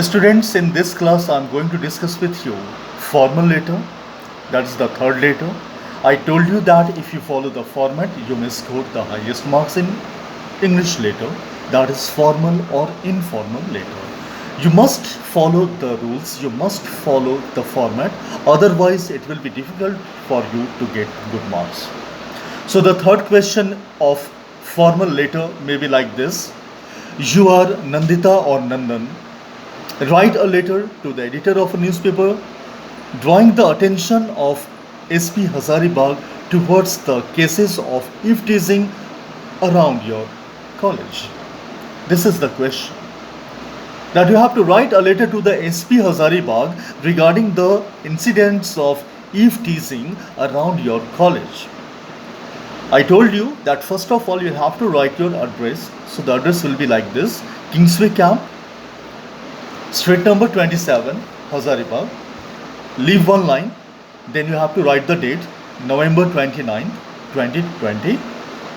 Students, in this class I am going to discuss with you formal letter, that is the third letter. I told you that if you follow the format, you may score the highest marks in English letter, that is formal or informal letter. You must follow the rules, you must follow the format, otherwise it will be difficult for you to get good marks. So the third question of formal letter may be like this. You are Nandita or Nandan. Write a letter to the editor of a newspaper, drawing the attention of SP Hazaribagh towards the cases of teasing around your college. This is the question. That you have to write a letter to the SP Hazaribagh regarding the incidents of teasing around your college. I told you that first of all you have to write your address. So the address will be like this: Kingsway Camp, street number 27, Hazaribagh. Leave one line, then you have to write the date, November 29th, 2020.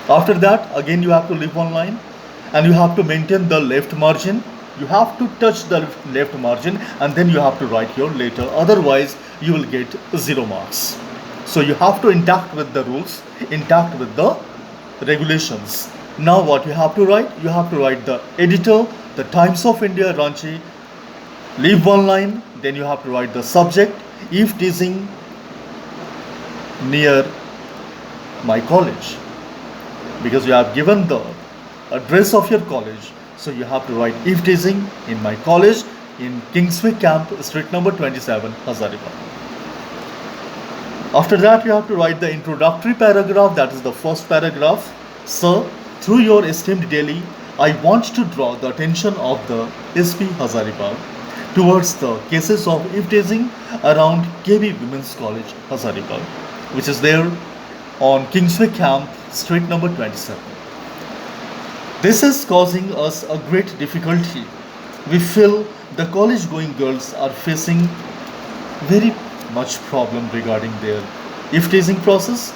After that, again you have to leave one line and you have to maintain the left margin. You have to touch the left margin and then you have to write your letter. Otherwise, you will get 0 marks. So you have to intact with the rules, intact with the regulations. Now what you have to write? You have to write the editor, the Times of India, Ranchi. Leave one line, then you have to write the subject, teasing near my college, because you have given the address of your college. So you have to write teasing in my college in Kingsway Camp, street number 27, Hazaribagh. After that, you have to write the introductory paragraph, that is the first paragraph. Sir, through your esteemed daily, I want to draw the attention of the SP Hazaribagh towards the cases of teasing around KB Women's College, Hazaribagh, which is there on Kingsway Camp, street number 27. This is causing us a great difficulty. We feel the college going girls are facing very much problem regarding their teasing process.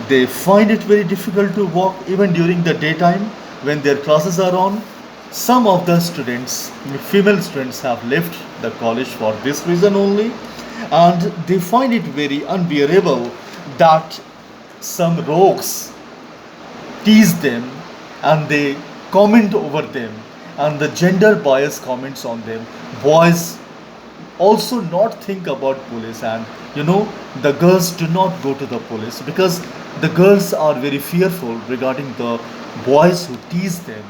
They find it very difficult to walk even during the daytime when their classes are on. Some of the students, female students, have left the college for this reason only, and they find it very unbearable that some rogues tease them and they comment over them and the gender bias comments on them. Boys also not think about police, and the girls do not go to the police because the girls are very fearful regarding the boys who tease them.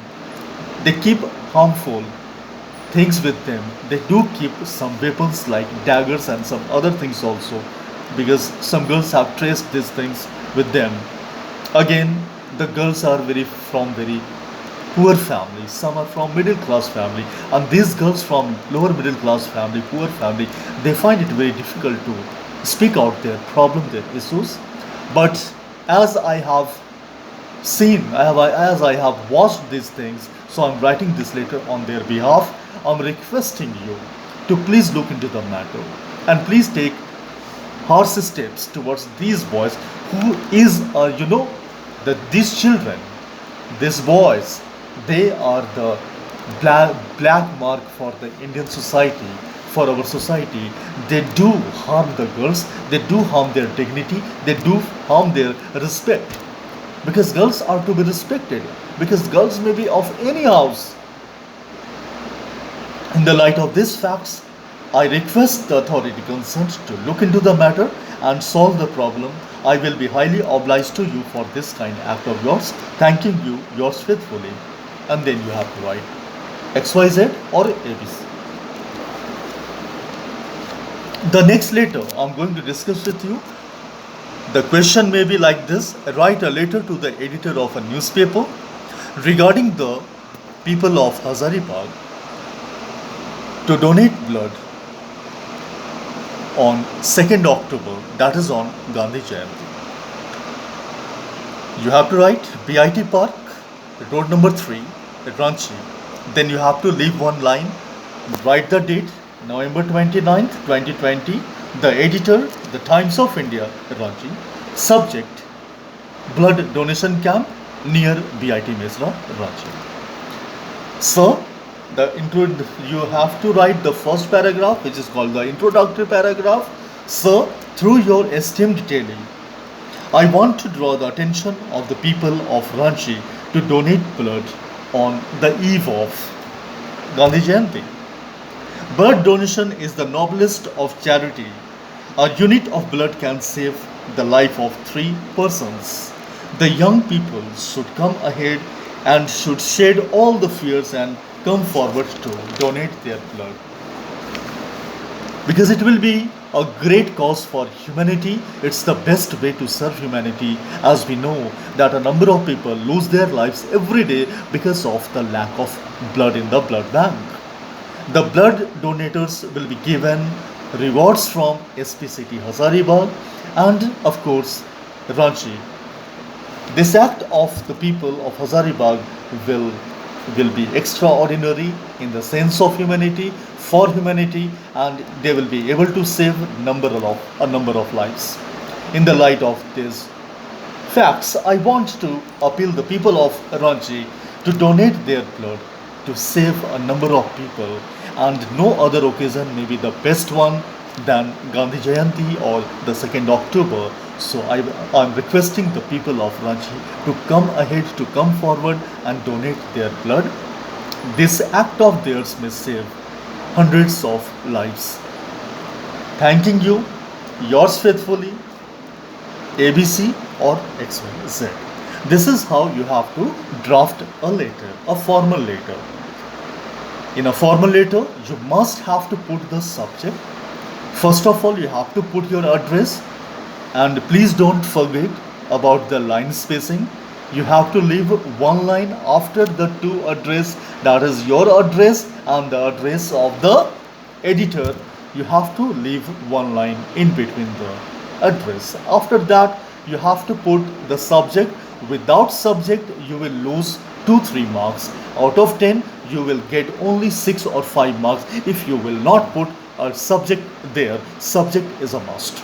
They keep harmful things with them. They do keep some weapons like daggers and some other things also, because some girls have traced these things with them. Again, the girls are very poor families. Some are from middle class family, and these girls from lower middle class family, poor family, they find it very difficult to speak out their problem, their issues. But as I have seen, as I have watched these things, so I'm writing this letter on their behalf. I'm requesting you to please look into the matter and please take harsh steps towards these boys who is, these children, these boys, they are the black mark for the Indian society, for our society. They do harm the girls, they do harm their dignity, they do harm their respect. Because girls are to be respected, because girls may be of any house. In the light of these facts, I request the authority concerned to look into the matter and solve the problem. I will be highly obliged to you for this kind act of yours, thanking you, yours faithfully. And then you have to write XYZ or ABC. The next letter I'm going to discuss with you. The question may be like this: write a letter to the editor of a newspaper regarding the people of Hazaribagh to donate blood on 2nd October, that is on Gandhi Jayanti. You have to write BIT Park, road number 3, Ranchi. Then you have to leave one line, write the date, November 29th, 2020, the editor, the Times of India, Ranchi. Subject, blood donation camp near BIT Mesra, Ranchi. Sir, The include you have to write the first paragraph, which is called the introductory paragraph. Sir, through your esteemed daily, I want to draw the attention of the people of Ranchi to donate blood on the eve of Gandhi Jayanti. Blood donation is the noblest of charity. A unit of blood can save the life of three persons. The young people should come ahead and should shed all the fears and come forward to donate their blood, because it will be a great cause for humanity. It's the best way to serve humanity, as we know that a number of people lose their lives every day because of the lack of blood in the blood bank. The blood donators will be given rewards from SP City Hazaribagh and of course Ranchi. This act of the people of Hazaribagh will will be extraordinary in the sense of humanity, for humanity, and they will be able to save a number of lives. In the light of these facts, I want to appeal the people of Ranchi to donate their blood to save a number of people, and no other occasion may be the best one than Gandhi Jayanti or the 2nd October. So I'm requesting the people of Ranchi to come ahead, to come forward and donate their blood. This act of theirs may save hundreds of lives. Thanking you, yours faithfully, ABC or XYZ. This is how you have to draft a letter, a formal letter. In a formal letter, you must have to put the subject. First of all, you have to put your address, and please don't forget about the line spacing. You have to leave one line after the two address, that is your address and the address of the editor. You have to leave one line in between the address. After that, you have to put the subject. Without subject, you will lose 2-3 marks. Out of 10, you will get only 6 or 5 marks if you will not put a subject there. Subject is a must.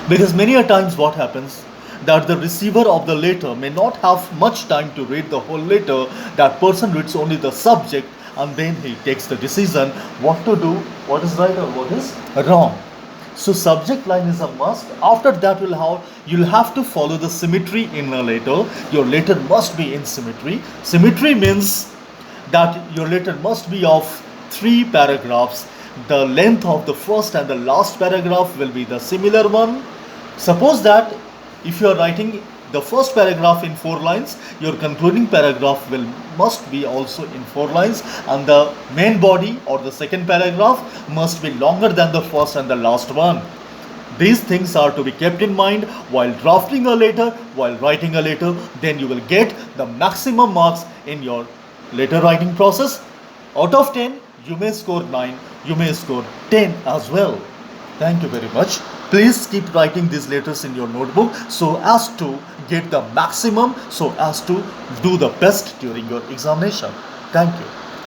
Because many a times what happens, that the receiver of the letter may not have much time to read the whole letter. That person reads only the subject and then he takes the decision what to do, what is right or what is wrong. So subject line is a must. After that, you'll have to follow the symmetry in a letter. Your letter must be in symmetry. Symmetry means that your letter must be of 3 paragraphs. The length of the first and the last paragraph will be the similar one. Suppose that if you are writing the first paragraph in 4 lines, your concluding paragraph must be also in 4 lines, and the main body or the second paragraph must be longer than the first and the last one. These things are to be kept in mind while drafting a letter, while writing a letter. Then you will get the maximum marks in your letter writing process. Out of 10, you may score 9, you may score 10 as well. Thank you very much. Please keep writing these letters in your notebook so as to get the maximum, so as to do the best during your examination. Thank you.